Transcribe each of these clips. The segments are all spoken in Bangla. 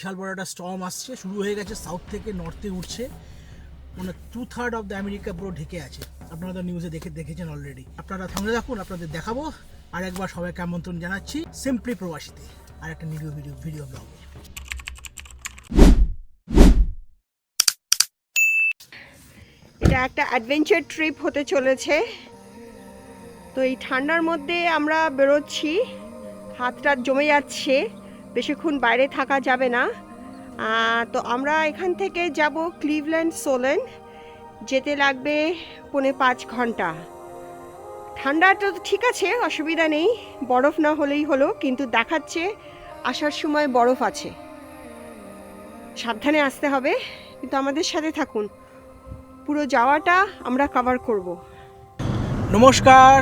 বিশাল বড় একটা স্টর্ম আসছে, শুরু হয়ে গেছে, সাউথ থেকে নর্থে উঠছে, মানে 2/3 অফ দ্য আমেরিকা পুরো ঢেকে আছে। আপনারা তো নিউজে দেখেছেন অলরেডি। আপনারা সঙ্গে থাকুন, আপনাদের দেখাবো। আর একবার সবাইকে আমন্ত্রণ জানাচ্ছি সিম্পলি প্রবাসীতে আর একটা ভিডিও ব্লগে। এটা একটা অ্যাডভেঞ্চার ট্রিপ হতে চলেছে। তো এই ঠান্ডার মধ্যে আমরা বেরোচ্ছি, হাতটা জমে যাচ্ছে, বেশিক্ষণ বাইরে থাকা যাবে না। তো আমরা এখান থেকে যাব ক্লিভল্যান্ড সোলেন, যেতে লাগবে 4.5 ঘন্টা। ঠান্ডাটা তো ঠিক আছে, অসুবিধা নেই, বরফ না হলেই হলো, কিন্তু দেখাচ্ছে আসার সময় বরফ আছে। সাবধানে আসতে হবে, কিন্তু আমাদের সাথে থাকুন, পুরো যাওয়াটা আমরা কভার করব। নমস্কার,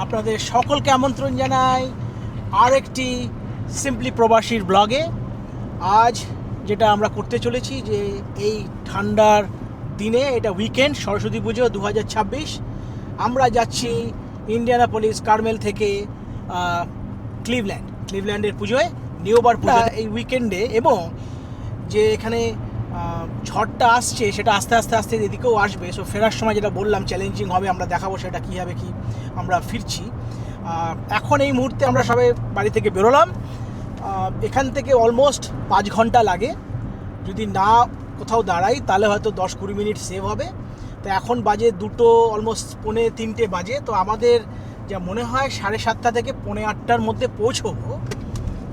আপনাদের সকলকে আমন্ত্রণ জানাই আর একটি সিম্পলি প্রবাসীর ব্লগে। আজ যেটা আমরা করতে চলেছি, যে এই ঠান্ডার দিনে, এটা উইকেন্ড, সরস্বতী পুজো 2026, আমরা যাচ্ছি ইন্ডিয়ানাপলিস কার্মেল থেকে ক্লিভল্যান্ডের পুজোয়, নিউবার পুজো এই উইকেন্ডে। এবং যে এখানে ঝড়টা আসছে, সেটা আস্তে আস্তে এদিকেও আসবে। সো ফেরার সময় যেটা বললাম চ্যালেঞ্জিং হবে, আমরা দেখাবো সেটা কী হবে, কি আমরা ফিরছি। এখন এই মুহূর্তে আমরা সবাই বাড়ি থেকে বেরোলাম। এখান থেকে অলমোস্ট 5 ঘন্টা লাগে। যদি না কোথাও দাঁড়াই তাহলে হয়তো 10-20 মিনিট সেভ হবে। তো এখন বাজে 2, অলমোস্ট 2:45 বাজে। তো আমাদের যা মনে হয় 7:30 থেকে 8:45-র মধ্যে পৌঁছবো,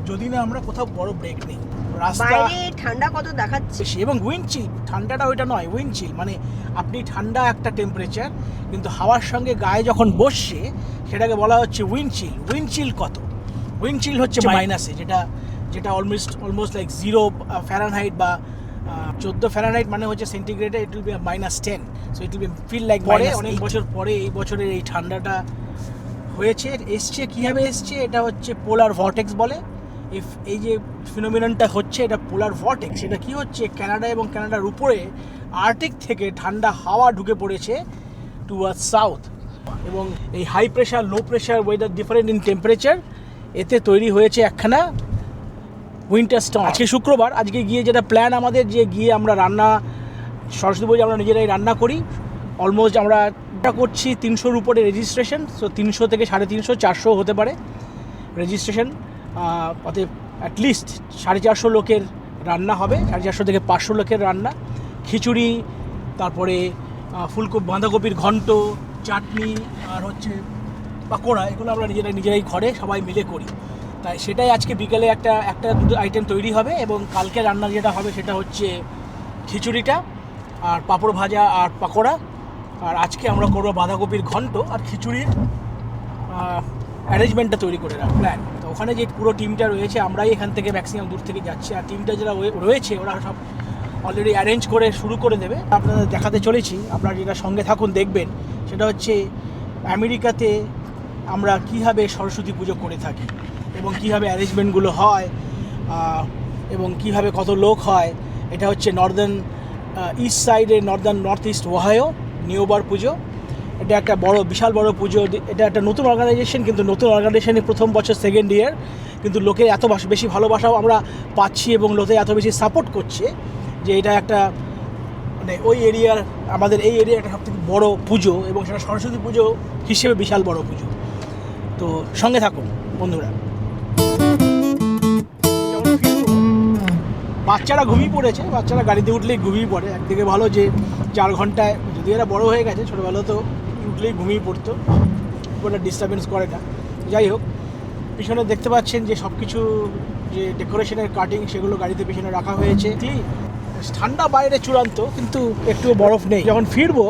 যদি না আমরা কোথাও বড় ব্রেক নেই। রাস্তা বাইরে ঠান্ডা কত দেখাচ্ছে, এবং উইন্ড চিল, ঠান্ডাটা ওইটা নয়, উইন্ড চিল মানে আপনি ঠান্ডা একটা টেম্পারেচার, কিন্তু হাওয়ার সঙ্গে গায়ে যখন বসছে সেটাকে বলা হচ্ছে উইন্ড চিল। উইন্ড চিল কত? উইন্ড চিল হচ্ছে মাইনাসে, যেটা অলমোস্ট লাইক 0 ফ্যারেনহাইট বা 14 ফ্যারেনহাইট, মানে হচ্ছে সেন্টিগ্রেডে it will be -10। So it will be feel like পরে অনেক বছর পরে এই বছরের এই ঠান্ডাটা হয়েছে। এসছে কীভাবে এসছে, এটা হচ্ছে পোলার ভর্টেক্স বলে। এই যে ফিনোমিননটা হচ্ছে, এটা পোলার ভর্টেক্স। এটা কি হচ্ছে, কানাডা এবং কানাডার উপরে আর্কটিক থেকে ঠান্ডা হাওয়া ঢুকে পড়েছে টুয়ার্ডস সাউথ, এবং এই high pressure low pressure weather different in temperature, এতে তৈরি হয়েছে একখানা উইন্টার স্টর্ম। আজকে শুক্রবার, আজকে গিয়ে যেটা প্ল্যান আমাদের, যে গিয়ে আমরা সরস্বতী পুজো আমরা নিজেরাই রান্না করি। অলমোস্ট আমরা করছি 300-র উপরে রেজিস্ট্রেশন। সো 300 থেকে 350, 400 হতে পারে রেজিস্ট্রেশন। অতএব অ্যাটলিস্ট 450 লোকের রান্না হবে, 450 থেকে 500 লোকের রান্না। খিচুড়ি, তারপরে বাঁধাকপির ঘন্ট, চাটনি, আর হচ্ছে পাকোড়া, এগুলো আমরা নিজেরাই ঘরে সবাই মিলে করি। তাই সেটাই আজকে বিকেলে একটা দুটো আইটেম তৈরি হবে। এবং কালকে রান্না যেটা হবে সেটা হচ্ছে খিচুড়িটা, আর পাঁপড় ভাজা আর পাকোড়া। আর আজকে আমরা করবো বাঁধাকপির ঘন্ট আর খিচুড়ির অ্যারেঞ্জমেন্টটা তৈরি করে প্ল্যান। তো ওখানে যে পুরো টিমটা রয়েছে, আমরাই এখান থেকে ম্যাক্সিমাম দূর থেকে যাচ্ছি, আর টিমটা যারা রয়েছে ওরা সব অলরেডি অ্যারেঞ্জ করে শুরু করে দেবে। আপনাদের দেখাতে চলেছি, আপনারা যেটা সঙ্গে থাকুন দেখবেন, সেটা হচ্ছে আমেরিকাতে আমরা কীভাবে সরস্বতী পুজো করে থাকি, এবং কীভাবে অ্যারেঞ্জমেন্টগুলো হয়, এবং কীভাবে কত লোক হয়। এটা হচ্ছে ইস্ট সাইডে নর্থ ইস্ট ওহাইও নিউবার পুজো। এটা একটা বিশাল বড় পুজো। এটা একটা নতুন অর্গানাইজেশন, কিন্তু নতুন অর্গানাইজেশনে প্রথম বছর, সেকেন্ড ইয়ার, কিন্তু লোকের এত বেশি ভালোবাসাও আমরা পাচ্ছি, এবং লোকে এত বেশি সাপোর্ট করছে যে এটা একটা, মানে আমাদের এই এরিয়ার একটা সবথেকে বড় পুজো, এবং সেটা সরস্বতী পুজো হিসেবে বিশাল বড় পুজো। তো সঙ্গে থাকুন বন্ধুরা। বাচ্চারা ঘুমিয়ে পড়েছে, বাচ্চারা গাড়িতে উঠলেই ঘুমিয়ে পড়ে। একদিকে ভালো যে 4 ঘন্টায়, যদি এরা বড়ো হয়ে গেছে, ছোটোবেলা তো উঠলেই ঘুমিয়ে পড়তো, কোনো ডিস্টারবেন্স করে না। যাই হোক, পিছনে দেখতে পাচ্ছেন যে সব কিছু, যে ডেকোরেশনের কাটিং, সেগুলো গাড়িতে পিছনে রাখা হয়েছে। ঠান্ডা বাইরে চূড়ান্ত, কিন্তু একটুও বরফ নেই। যখন ফিরবো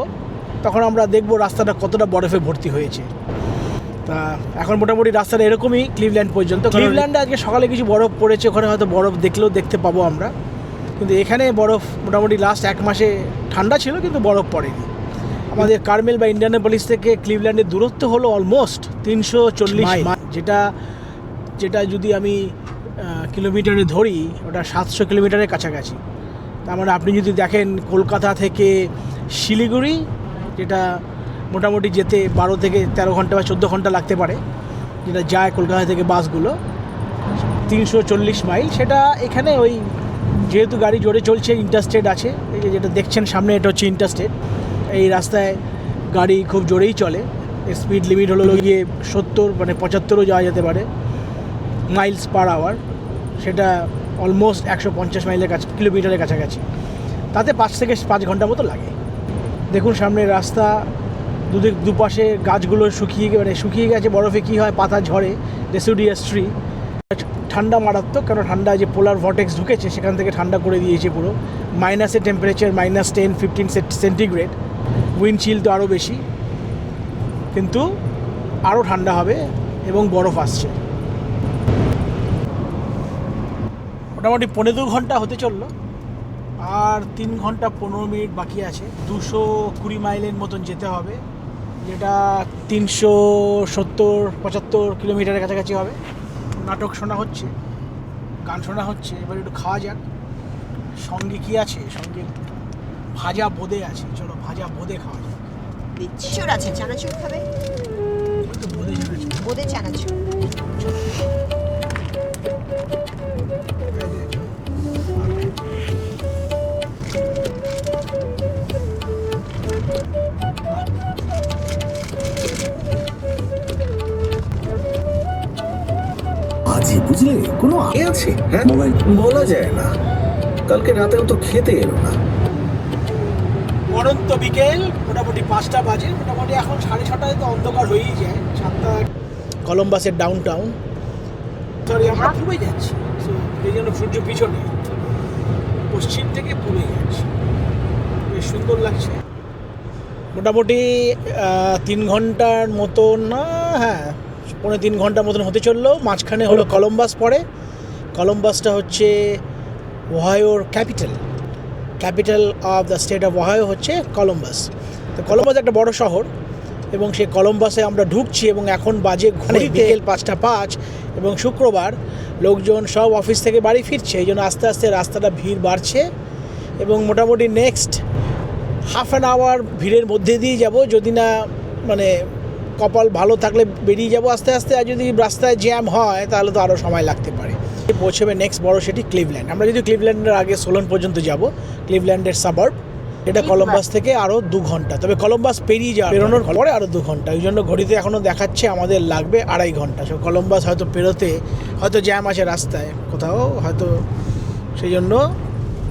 তখন আমরা দেখবো রাস্তাটা কতটা বরফে ভর্তি হয়েছে। তা এখন মোটামুটি রাস্তাটা এরকমই ক্লিভল্যান্ড পর্যন্ত। ক্লিভল্যান্ডে আজকে সকালে কিছু বরফ পড়েছে, ওখানে হয়তো বরফ দেখতে পাবো আমরা, কিন্তু এখানে বরফ মোটামুটি লাস্ট 1 মাসে ঠান্ডা ছিল, কিন্তু বরফ পড়েনি। আমাদের কার্মেল বা ইন্ডিয়ানাপলিস থেকে ক্লিভল্যান্ডের দূরত্ব হলো অলমোস্ট 340 মাইল, যেটা যদি আমি কিলোমিটারে ধরি, ওটা 700 কিলোমিটারের কাছাকাছি। তার মানে আপনি যদি দেখেন কলকাতা থেকে শিলিগুড়ি, যেটা মোটামুটি যেতে 12 থেকে 13 ঘন্টা বা 14 ঘন্টা লাগতে পারে, যেটা যায় কলকাতা থেকে বাসগুলো, 340 মাইল, সেটা এখানে ওই যেহেতু গাড়ি জোরে চলছে, ইন্টারস্টেট আছে, এই যে যেটা দেখছেন সামনে, এটা হচ্ছে ইন্টারস্টেট। এই রাস্তায় গাড়ি খুব জোরেই চলে। স্পিড লিমিট হলো গিয়ে 70, মানে 75ও যাওয়া যেতে পারে মাইলস পার আওয়ার। সেটা অলমোস্ট 150 মাইলের কাছে, কিলোমিটারের কাছাকাছি। তাতে 5 থেকে 5 ঘন্টা মতো লাগে। দেখুন সামনে রাস্তা, দুপাশে গাছগুলো শুকিয়ে গেছে বরফে। কী হয়, পাতা ঝরে, ডেসিডিয়াস ট্রি। ঠান্ডা মারাত্মক, কারণ ঠান্ডা যে পোলার ভর্টেক্স ঢুকেছে সেখান থেকে ঠান্ডা করে দিয়েছে পুরো। মাইনাসের টেম্পারেচার -10-15 সেন্টিগ্রেড। উইন্ড চিল তো আরও বেশি, কিন্তু আরও ঠান্ডা হবে এবং বরফ আসছে। মোটামুটি 2.25 ঘন্টা হতে চললো, আর 3 ঘন্টা 15 মিনিট বাকি আছে। 220 মাইলের মতন যেতে হবে, যেটা 370-75 কিলোমিটারের কাছাকাছি হবে। নাটক শোনা হচ্ছে, গান শোনা হচ্ছে। এবার একটু খাওয়া যাক। সঙ্গে কি আছে? সঙ্গে ভাজা বোঁদে আছে। চলো ভাজা বোঁদে খাওয়া যাক। চানাচুর আছে, চানাচুর খাবে? তো বোঁদে চানাচুর, বোঁদে চানাচুর। আজই বুঝলে কোনো আগে আছে? হ্যাঁ, মোবাইল বলা যায় না। কালকে রাতেও তো খেতে এলো না। পরন্ত বিকেল, মোটামুটি 5টা বাজে। মোটামুটি এখন 6:30টায় তো অন্ধকার হয়েই যায়। 7টা। কলম্বাসের ডাউন টাউন। সরি, আমরা পূর্বে যাচ্ছি, এই জন্য সূর্য পিছনে, পশ্চিম থেকে পূর্বে যাচ্ছি। বেশ সুন্দর লাগছে। মোটামুটি 3 ঘন্টার মতন, না হ্যাঁ 3.25 ঘন্টার মতন হতে চললো। মাঝখানে হলো কলম্বাস পড়ে। কলম্বাসটা হচ্ছে ওহাইওর capital of the state of Ohio হচ্ছে কলম্বাস। তো কলম্বাস একটা বড় শহর, এবং সেই কলম্বাসে আমরা ঢুকছি, এবং এখন বাজে বিকেল 5:05, এবং শুক্রবার। লোকজন সব অফিস থেকে বাড়ি ফিরছে, এই জন্য আস্তে আস্তে রাস্তাটা ভিড় বাড়ছে। এবং মোটামুটি নেক্সট হাফ অ্যান আওয়ার ভিড়ের মধ্যে দিয়ে যাব, যদি না মানে কপাল ভালো থাকলে বেরিয়ে যাব আস্তে আস্তে। আর যদি রাস্তায় জ্যাম হয় তাহলে তো আরও সময় লাগতে পারে। পৌঁছবে নেক্সট বড় সিটি ক্লিভল্যান্ড। আমরা যদি ক্লিভল্যান্ডের আগে সোলন পর্যন্ত যাব, ক্লিভল্যান্ডের সাবার্ব, এটা কলম্বাস থেকে আরও 2 ঘন্টা। তবে কলম্বাস পেরোনোর পরে আরও 2 ঘন্টা। ওই জন্য ঘড়িতে এখনও দেখাচ্ছে আমাদের লাগবে 2.5 ঘন্টা। সো কলম্বাস হয়তো পেরোতে হয়তো জ্যাম আছে রাস্তায় কোথাও হয়তো, সেই জন্য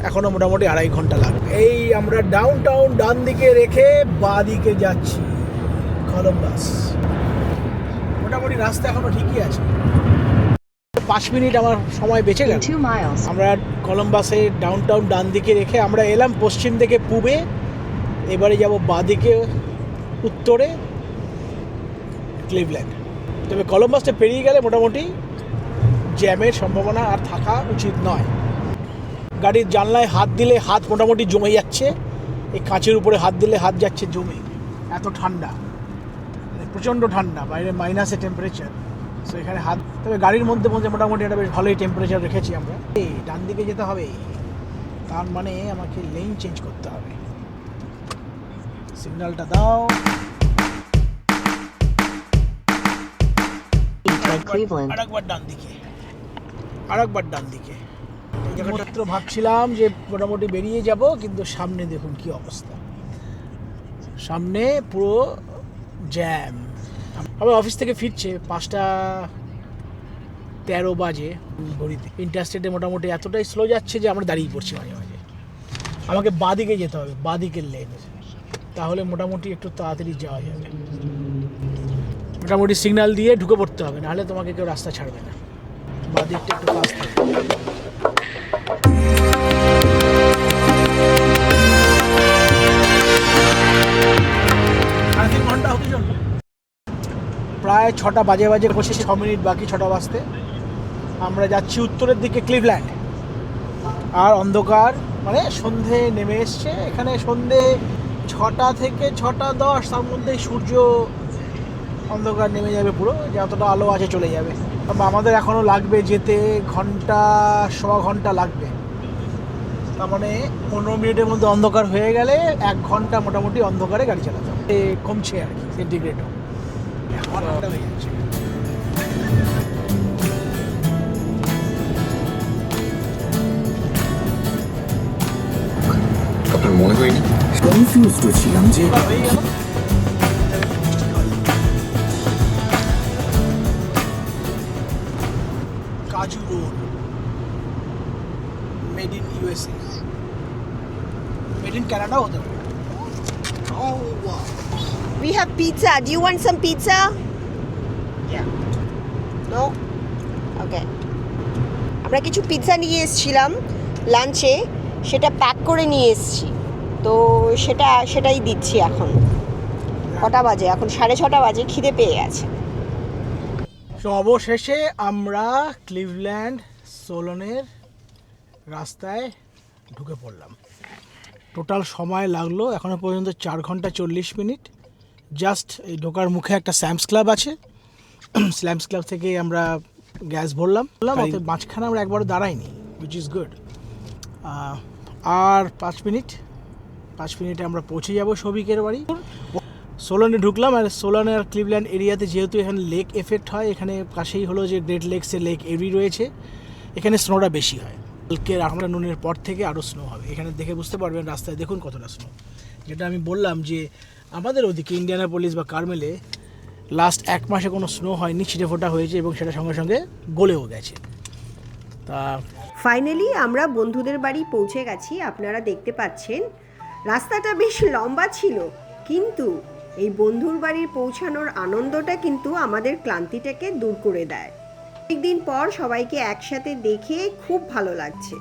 এখনও মোটামুটি 2.5 ঘন্টা লাগবে। এই আমরা ডাউন টাউন ডান দিকে রেখে বাঁ দিকে যাচ্ছি কলম্বাস। মোটামুটি রাস্তা এখনও ঠিকই আছে। 5 মিনিট আমার সময় বেঁচে গেল। আমরা কলম্বাসে ডাউন টাউন ডান দিকে রেখে আমরা এলাম পশ্চিম থেকে পূবে। এবারে যাব বাঁ দিকে উত্তরে ক্লিভল্যান্ড। তবে কলম্বাসটা পেরিয়ে গেলে মোটামুটি জ্যামের সম্ভাবনা আর থাকা উচিত নয়। গাড়ির জানলায় হাত দিলে হাত মোটামুটি জমে যাচ্ছে। এই কাঁচের উপরে হাত দিলে হাত যাচ্ছে জমে, এত ঠান্ডা, প্রচণ্ড ঠান্ডা। বাইরে মাইনাসে টেম্পারেচার। সো এখানে হাত, তবে গাড়ির মধ্যে মোটামুটি একটা বেশ ভালোই টেম্পারেচার রেখেছি আমরা। এই ডান দিকে যেতে হবে, তার মানে আমাকে লেন চেঞ্জ করতে হবে। সিগন্যালটা দাও। আরেকবার ডান দিকে। মাত্র ভাবছিলাম যে মোটামুটি বেরিয়ে যাব, কিন্তু সামনে দেখুন কি অবস্থা। সামনে পুরো জ্যাম। আবার অফিস থেকে ফিরছে 5:13 বাজে ঘড়িতে। ইন্টারস্টেটে মোটামুটি এতটাই স্লো যাচ্ছে যে আমরা দাঁড়িয়ে পড়ছি মাঝে মাঝে। আমাকে বাঁদিকে যেতে হবে, বাঁদিকের লেন, তাহলে মোটামুটি একটু তাড়াতাড়ি যাওয়া যাবে। মোটামুটি সিগন্যাল দিয়ে ঢুকে পড়তে হবে, নাহলে তোমাকে কেউ রাস্তা ছাড়বে না। বাঁদিকটা একটু কাজ থাকবে। 3.5 ঘন্টা হতে চলবে। প্রায় 6টা বাজে পৌঁছে, 6 মিনিট বাকি 6টা বাজতে। আমরা যাচ্ছি উত্তরের দিকে ক্লিভল্যান্ড। আর অন্ধকার, মানে সন্ধে নেমে এসছে এখানে। সন্ধে 6টা থেকে 6:10, তার মধ্যেই সূর্য অন্ধকার নেমে যাবে পুরো, যতটা আলো আছে চলে যাবে। আমাদের এখনও লাগবে যেতে সোয়া ঘন্টা লাগবে। তার মানে 15 মিনিটের মধ্যে অন্ধকার হয়ে গেলে 1 ঘন্টা মোটামুটি অন্ধকারে গাড়ি চালাতে হবে। কমছে আর কি সেন্টিগ্রেডও, এখন ঠান্ডা হয়ে যাচ্ছে। মনে হয়নি। কনফিউজড ছিলাম যে কাজু roll made in USA, made in কানাডাও হতে পারে। We have pizza. Do you want some pizza? Yeah. No? Okay. আমরা কিছু পিৎজা নিয়ে এসেছিলাম লাঞ্চে, সেটা প্যাক করে নিয়ে এসেছি, তো সেটাই দিচ্ছি এখন। কটা বাজে এখন? 6:30 বাজে, খিদে পেয়ে গেছে। তো অবশেষে আমরা ক্লিভল্যান্ড সোলনের রাস্তায় ঢুকে পড়লাম। টোটাল সময় লাগলো এখনো পর্যন্ত 4 ঘন্টা 40 মিনিট। জাস্ট এই ঢোকার মুখে একটা স্যামস ক্লাব আছে, স্যামস ক্লাব থেকে আমরা গ্যাস ভরলাম, অর্থাৎ মাঝখানে আমরা একবারও দাঁড়াইনি, উইচ ইজ গুড। আর 5 মিনিটে আমরা পৌঁছে যাব সবিকের বাড়ি। সোলনে ঢুকলাম, আর সোলন আর ক্লিভল্যান্ড এরিয়াতে যেহেতু এখানে লেক এফেক্ট হয়, এখানে পাশেই হলো যে গ্রেট লেকসের লেক এরি রয়েছে, এখানে স্নোটা বেশি হয়। কালকে আমরা নুনের পর থেকে আরও স্নো হবে, এখানে দেখে বুঝতে পারবেন রাস্তায় দেখুন কতটা স্নো। যেটা আমি বললাম যে আমাদের ওদিকে ইন্ডিয়ানাপোলিস বা কার্মেলে লাস্ট 1 মাসে কোনো স্নো হয়নি, ছিটে ফোটা হয়েছে এবং সেটা সঙ্গে সঙ্গে গলেও গেছে। তা ফাইনালি আমরা বন্ধুদের বাড়ি পৌঁছে গেছি। আপনারা দেখতে পাচ্ছেন রাস্তাটা বেশ লম্বা ছিল, কিন্তু এই বন্ধুর বাড়ি পৌঁছানোর আনন্দটা কিন্তু আমাদের ক্লান্তিটাকে দূর করে দেয়। একদিন পর সবাইকে একসাথে দেখে খুব ভালো লাগছে।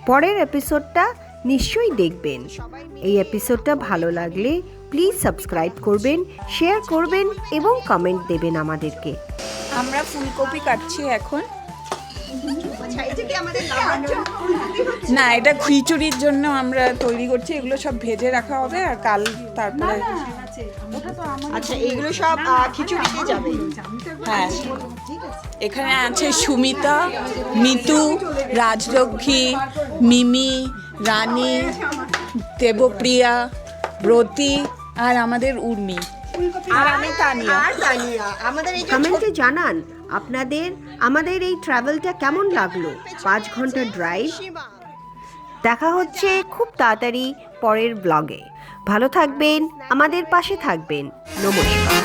পরের এপিসোডটা নিশ্চয়ই দেখবেন। এই এপিসোডটা ভালো লাগলে প্লিজ সাবস্ক্রাইব করবেন, শেয়ার করবেন এবং কমেন্ট দেবেন আমাদেরকে। আমরা ফুলকপি কাটছি এখন। না, এটা খিচুড়ির জন্য আমরা তৈরি করছি। এগুলো সব ভেজে রাখা হবে আর কাল তারপরে। আচ্ছা, এগুলো সব খিচুড়িতে যাবে। হ্যাঁ, এখানে আছে সুমিতা, মিতু, রাজলক্ষ্মী, মিমি, রানী, দেবপ্রিয়া, ব্রতী আর আমাদের উর্মি আর আমি তানিয়া। আমাদের এই কমেন্টে জানান আপনাদের আমাদের এই ট্রাভেলটা কেমন লাগলো। 5 ঘন্টা ড্রাইভ। দেখা হচ্ছে খুব তাড়াতাড়ি পরের ব্লগে। ভালো থাকবেন, আমাদের পাশে থাকবেন। নমস্কার।